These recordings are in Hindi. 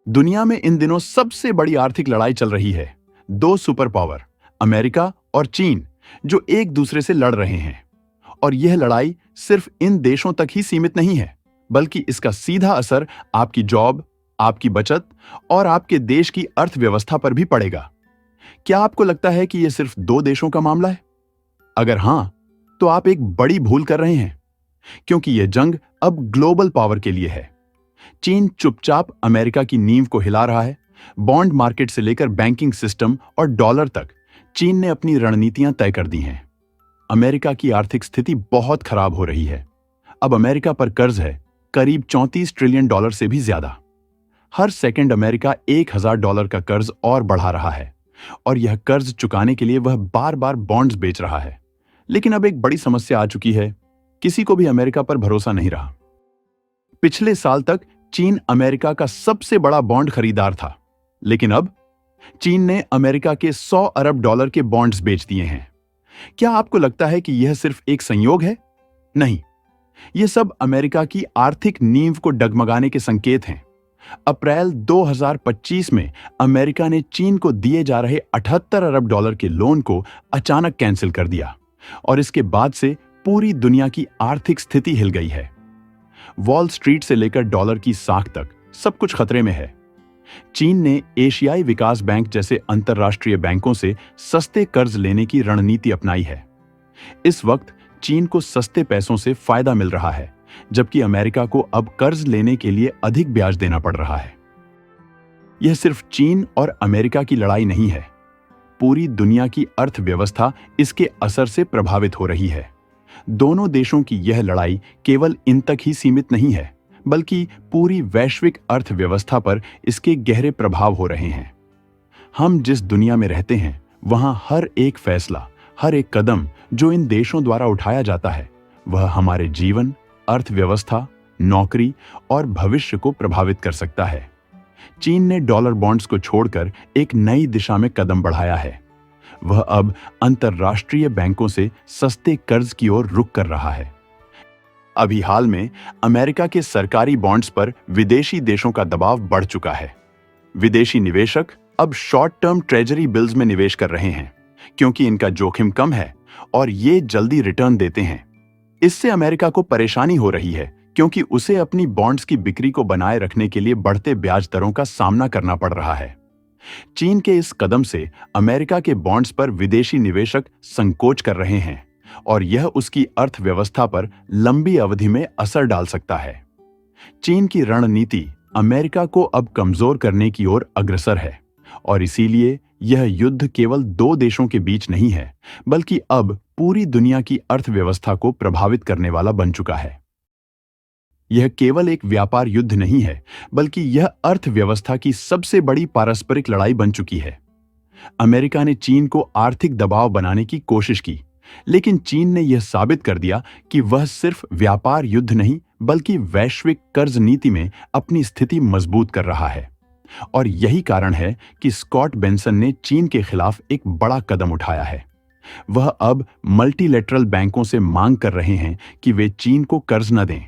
दुनिया में इन दिनों सबसे बड़ी आर्थिक लड़ाई चल रही है। दो सुपर पावर अमेरिका और चीन जो एक दूसरे से लड़ रहे हैं। और यह लड़ाई सिर्फ इन देशों तक ही सीमित नहीं है, बल्कि इसका सीधा असर आपकी जॉब, आपकी बचत और आपके देश की अर्थव्यवस्था पर भी पड़ेगा। क्या आपको लगता है कि यह सिर्फ दो देशों का मामला है? अगर हां, तो आप एक बड़ी भूल कर रहे हैं, क्योंकि यह जंग अब ग्लोबल पावर के लिए है। चीन चुपचाप अमेरिका की नींव को हिला रहा है। बॉन्ड मार्केट से लेकर बैंकिंग सिस्टम और डॉलर तक चीन ने अपनी रणनीतियां तय कर दी हैं। अमेरिका की आर्थिक स्थिति बहुत खराब हो रही है। अब अमेरिका पर कर्ज है करीब 34 ट्रिलियन डॉलर से भी ज्यादा। हर सेकंड अमेरिका $1000 का कर्ज और बढ़ा रहा है, और यह कर्ज चुकाने के लिए वह बार बार बॉन्ड्स बेच रहा है। लेकिन अब एक बड़ी समस्या आ चुकी है, किसी को भी अमेरिका पर भरोसा नहीं रहा। पिछले साल तक चीन अमेरिका का सबसे बड़ा बॉन्ड खरीदार था, लेकिन अब चीन ने अमेरिका के $100 अरब के बॉन्ड्स बेच दिए हैं। क्या आपको लगता है कि यह सिर्फ एक संयोग है? नहीं, यह सब अमेरिका की आर्थिक नींव को डगमगाने के संकेत हैं। अप्रैल 2025 में अमेरिका ने चीन को दिए जा रहे $78 अरब के लोन को अचानक कैंसिल कर दिया, और इसके बाद से पूरी दुनिया की आर्थिक स्थिति हिल गई है। वॉल स्ट्रीट से लेकर डॉलर की साख तक सब कुछ खतरे में है। चीन ने एशियाई विकास बैंक जैसे अंतर्राष्ट्रीय बैंकों से सस्ते कर्ज लेने की रणनीति अपनाई है। इस वक्त चीन को सस्ते पैसों से फायदा मिल रहा है, जबकि अमेरिका को अब कर्ज लेने के लिए अधिक ब्याज देना पड़ रहा है। यह सिर्फ चीन और अमेरिका की लड़ाई नहीं है, पूरी दुनिया की अर्थव्यवस्था इसके असर से प्रभावित हो रही है। दोनों देशों की यह लड़ाई केवल इन तक ही सीमित नहीं है, बल्कि पूरी वैश्विक अर्थव्यवस्था पर इसके गहरे प्रभाव हो रहे हैं। हम जिस दुनिया में रहते हैं, वहां हर एक फैसला, हर एक कदम जो इन देशों द्वारा उठाया जाता है, वह हमारे जीवन, अर्थव्यवस्था, नौकरी और भविष्य को प्रभावित कर सकता है। चीन ने डॉलर बॉन्ड्स को छोड़कर एक नई दिशा में कदम बढ़ाया है। वह अब अंतर्राष्ट्रीय बैंकों से सस्ते कर्ज की ओर रुख कर रहा है। अभी हाल में अमेरिका के सरकारी बॉन्ड्स पर विदेशी देशों का दबाव बढ़ चुका है। विदेशी निवेशक अब शॉर्ट टर्म ट्रेजरी बिल्स में निवेश कर रहे हैं, क्योंकि इनका जोखिम कम है और ये जल्दी रिटर्न देते हैं। इससे अमेरिका को परेशानी हो रही है, क्योंकि उसे अपनी बॉन्ड्स की बिक्री को बनाए रखने के लिए बढ़ते ब्याज दरों का सामना करना पड़ रहा है। चीन के इस कदम से अमेरिका के बॉन्ड्स पर विदेशी निवेशक संकोच कर रहे हैं, और यह उसकी अर्थव्यवस्था पर लंबी अवधि में असर डाल सकता है। चीन की रणनीति अमेरिका को अब कमजोर करने की ओर अग्रसर है, और इसीलिए यह युद्ध केवल दो देशों के बीच नहीं है, बल्कि अब पूरी दुनिया की अर्थव्यवस्था को प्रभावित करने वाला बन चुका है। यह केवल एक व्यापार युद्ध नहीं है, बल्कि यह अर्थव्यवस्था की सबसे बड़ी पारस्परिक लड़ाई बन चुकी है। अमेरिका ने चीन को आर्थिक दबाव बनाने की कोशिश की, लेकिन चीन ने यह साबित कर दिया कि वह सिर्फ व्यापार युद्ध नहीं, बल्कि वैश्विक कर्ज नीति में अपनी स्थिति मजबूत कर रहा है। और यही कारण है कि स्कॉट बेंसन ने चीन के खिलाफ एक बड़ा कदम उठाया है। वह अब मल्टीलेटरल बैंकों से मांग कर रहे हैं कि वे चीन को कर्ज न दें,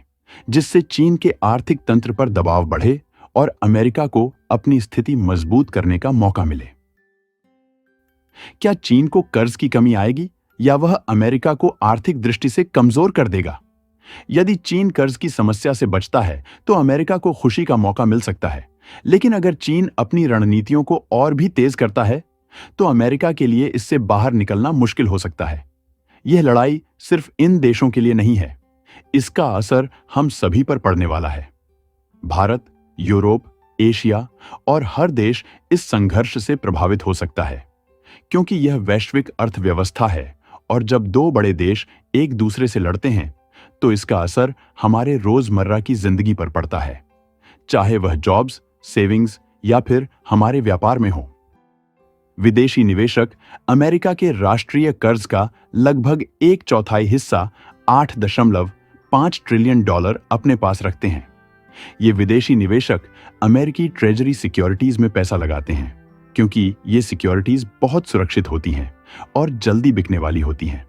जिससे चीन के आर्थिक तंत्र पर दबाव बढ़े और अमेरिका को अपनी स्थिति मजबूत करने का मौका मिले। क्या चीन को कर्ज की कमी आएगी, या वह अमेरिका को आर्थिक दृष्टि से कमजोर कर देगा? यदि चीन कर्ज की समस्या से बचता है, तो अमेरिका को खुशी का मौका मिल सकता है। लेकिन अगर चीन अपनी रणनीतियों को और भी तेज करता है, तो अमेरिका के लिए इससे बाहर निकलना मुश्किल हो सकता है। यह लड़ाई सिर्फ इन देशों के लिए नहीं है, इसका असर हम सभी पर पड़ने वाला है। भारत, यूरोप, एशिया और हर देश इस संघर्ष से प्रभावित हो सकता है, क्योंकि यह वैश्विक अर्थव्यवस्था है, और जब दो बड़े देश एक दूसरे से लड़ते हैं, तो इसका असर हमारे रोजमर्रा की जिंदगी पर पड़ता है, चाहे वह जॉब्स, सेविंग्स या फिर हमारे व्यापार में हो। विदेशी निवेशक अमेरिका के राष्ट्रीय कर्ज का लगभग 1/4 हिस्सा $8.5 ट्रिलियन अपने पास रखते हैं। ये विदेशी निवेशक अमेरिकी ट्रेजरी सिक्योरिटीज में पैसा लगाते हैं, क्योंकि ये सिक्योरिटीज बहुत सुरक्षित होती हैं और जल्दी बिकने वाली होती हैं।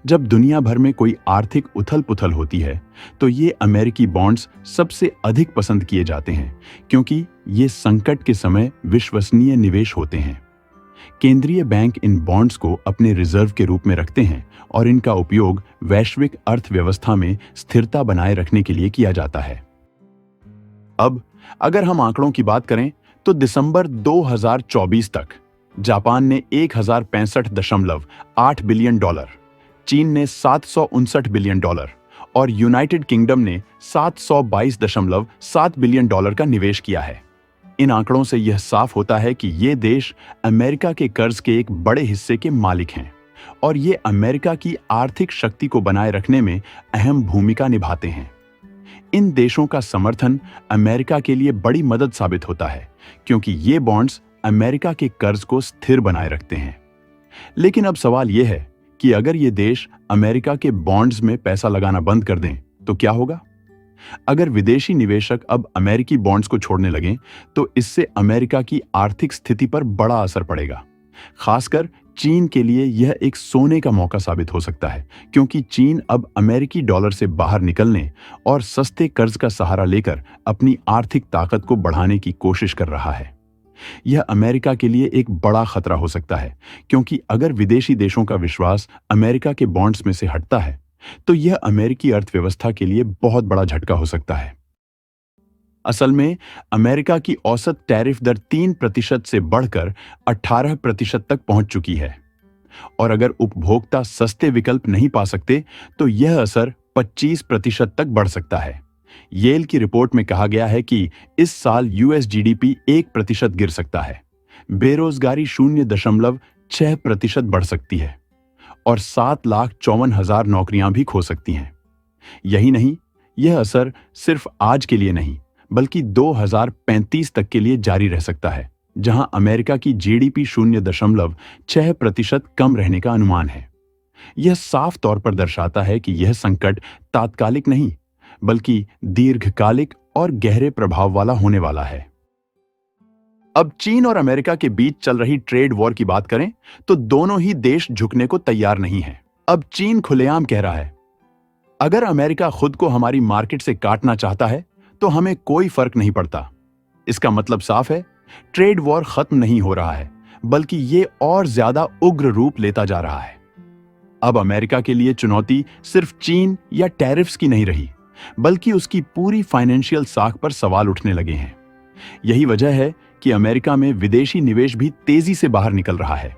जब दुनिया भर में कोई आर्थिक उथल-पुथल होती है, तो ये अमेरिकी बॉन्ड्स सबसे अधिक पसंद किए जाते हैं क्योंकि ये संकट के समय विश्वसनीय निवेश होते हैं। केंद्रीय बैंक इन बॉन्ड्स को अपने रिजर्व के रूप में रखते हैं और इनका उपयोग वैश्विक अर्थव्यवस्था में स्थिरता बनाए रखने के लिए किया जाता है। अब अगर हम आंकड़ों की बात करें तो दिसंबर 2024 तक जापान ने 1065.8 बिलियन डॉलर, चीन ने 759 बिलियन डॉलर और यूनाइटेड किंगडम ने 722.7 बिलियन डॉलर का निवेश किया है। इन आंकड़ों से यह साफ होता है कि ये देश अमेरिका के कर्ज के एक बड़े हिस्से के मालिक हैं और ये अमेरिका की आर्थिक शक्ति को बनाए रखने में अहम भूमिका निभाते हैं। इन देशों का समर्थन अमेरिका के लिए बड़ी मदद साबित होता है क्योंकि ये बॉन्ड्स अमेरिका के कर्ज को स्थिर बनाए रखते हैं। लेकिन अब सवाल यह है कि अगर ये देश अमेरिका के बॉन्ड्स में पैसा लगाना बंद कर दें तो क्या होगा? अगर विदेशी निवेशक अब अमेरिकी बॉन्ड्स को छोड़ने लगें तो इससे अमेरिका की आर्थिक स्थिति पर बड़ा असर पड़ेगा। खासकर चीन के लिए यह एक सोने का मौका साबित हो सकता है क्योंकि चीन अब अमेरिकी डॉलर से बाहर निकलने और सस्ते कर्ज का सहारा लेकर अपनी आर्थिक ताकत को बढ़ाने की कोशिश कर रहा है। यह अमेरिका के लिए एक बड़ा खतरा हो सकता है क्योंकि अगर विदेशी देशों का विश्वास अमेरिका के बॉन्ड्स में से हटता है तो यह अमेरिकी अर्थव्यवस्था के लिए बहुत बड़ा झटका हो सकता है। असल में अमेरिका की औसत टैरिफ दर 3% से बढ़कर 18% तक पहुंच चुकी है और अगर उपभोक्ता सस्ते विकल्प नहीं पा सकते तो यह असर 25% तक बढ़ सकता है। येल की रिपोर्ट में कहा गया है कि इस साल यूएस जीडीपी 1% गिर सकता है, बेरोजगारी 0.6% बढ़ सकती है और 7,54,000 नौकरियां भी खो सकती हैं। यही नहीं, यह असर सिर्फ आज के लिए नहीं बल्कि 2035 तक के लिए जारी रह सकता है, जहां अमेरिका की जीडीपी 0.6% कम रहने का अनुमान है। यह साफ तौर पर दर्शाता है कि यह संकट तात्कालिक नहीं बल्कि दीर्घकालिक और गहरे प्रभाव वाला होने वाला है। अब चीन और अमेरिका के बीच चल रही ट्रेड वॉर की बात करें तो दोनों ही देश झुकने को तैयार नहीं हैं। अब चीन खुलेआम कह रहा है, अगर अमेरिका खुद को हमारी मार्केट से काटना चाहता है तो हमें कोई फर्क नहीं पड़ता। इसका मतलब साफ है, ट्रेड वॉर खत्म नहीं हो रहा है बल्कि ये और ज्यादा उग्र रूप लेता जा रहा है। अब अमेरिका के लिए चुनौती सिर्फ चीन या टैरिफ्स की नहीं रही बल्कि उसकी पूरी फाइनेंशियल साख पर सवाल उठने लगे हैं। यही वजह है कि अमेरिका में विदेशी निवेश भी तेजी से बाहर निकल रहा है।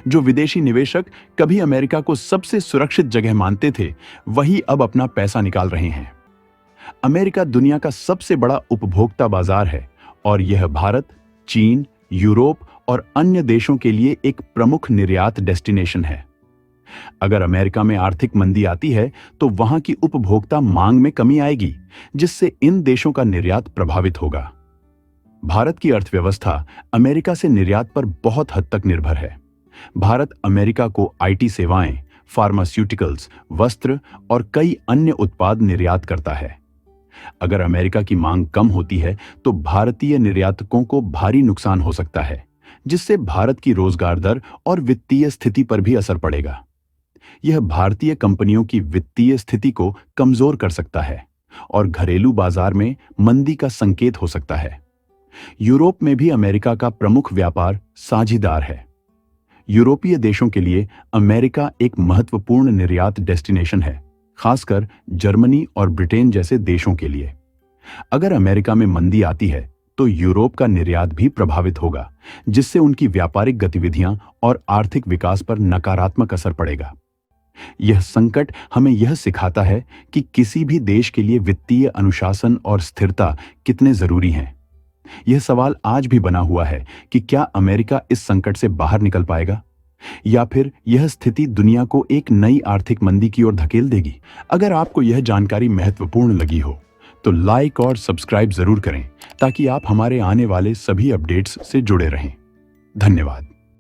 जो विदेशी निवेशक कभी अमेरिका को सबसे सुरक्षित जगह मानते थे, वही अब अपना पैसा निकाल रहे हैं। अमेरिका दुनिया का सबसे बड़ा उपभोक्ता बाजार है और यह भारत, चीन, यूरोप और अन्य देशों के लिए एक प्रमुख निर्यात डेस्टिनेशन है। अगर अमेरिका में आर्थिक मंदी आती है तो वहां की उपभोक्ता मांग में कमी आएगी, जिससे इन देशों का निर्यात प्रभावित होगा। भारत की अर्थव्यवस्था अमेरिका से निर्यात पर बहुत हद तक निर्भर है। भारत अमेरिका को आईटी सेवाएं, फार्मास्यूटिकल्स, वस्त्र और कई अन्य उत्पाद निर्यात करता है। अगर अमेरिका की मांग कम होती है तो भारतीय निर्यातकों को भारी नुकसान हो सकता है, जिससे भारत की रोजगार दर और वित्तीय स्थिति पर भी असर पड़ेगा। यह भारतीय कंपनियों की वित्तीय स्थिति को कमजोर कर सकता है और घरेलू बाजार में मंदी का संकेत हो सकता है। यूरोप में भी अमेरिका का प्रमुख व्यापार साझीदार है। यूरोपीय देशों के लिए अमेरिका एक महत्वपूर्ण निर्यात डेस्टिनेशन है, खासकर जर्मनी और ब्रिटेन जैसे देशों के लिए। अगर अमेरिका में मंदी आती है तो यूरोप का निर्यात भी प्रभावित होगा, जिससे उनकी व्यापारिक गतिविधियां और आर्थिक विकास पर नकारात्मक असर पड़ेगा। यह संकट हमें यह सिखाता है कि किसी भी देश के लिए वित्तीय अनुशासन और स्थिरता कितने जरूरी हैं। यह सवाल आज भी बना हुआ है कि क्या अमेरिका इस संकट से बाहर निकल पाएगा या फिर यह स्थिति दुनिया को एक नई आर्थिक मंदी की ओर धकेल देगी। अगर आपको यह जानकारी महत्वपूर्ण लगी हो तो लाइक और सब्सक्राइब जरूर करें ताकि आप हमारे आने वाले सभी अपडेट्स से जुड़े रहें। धन्यवाद।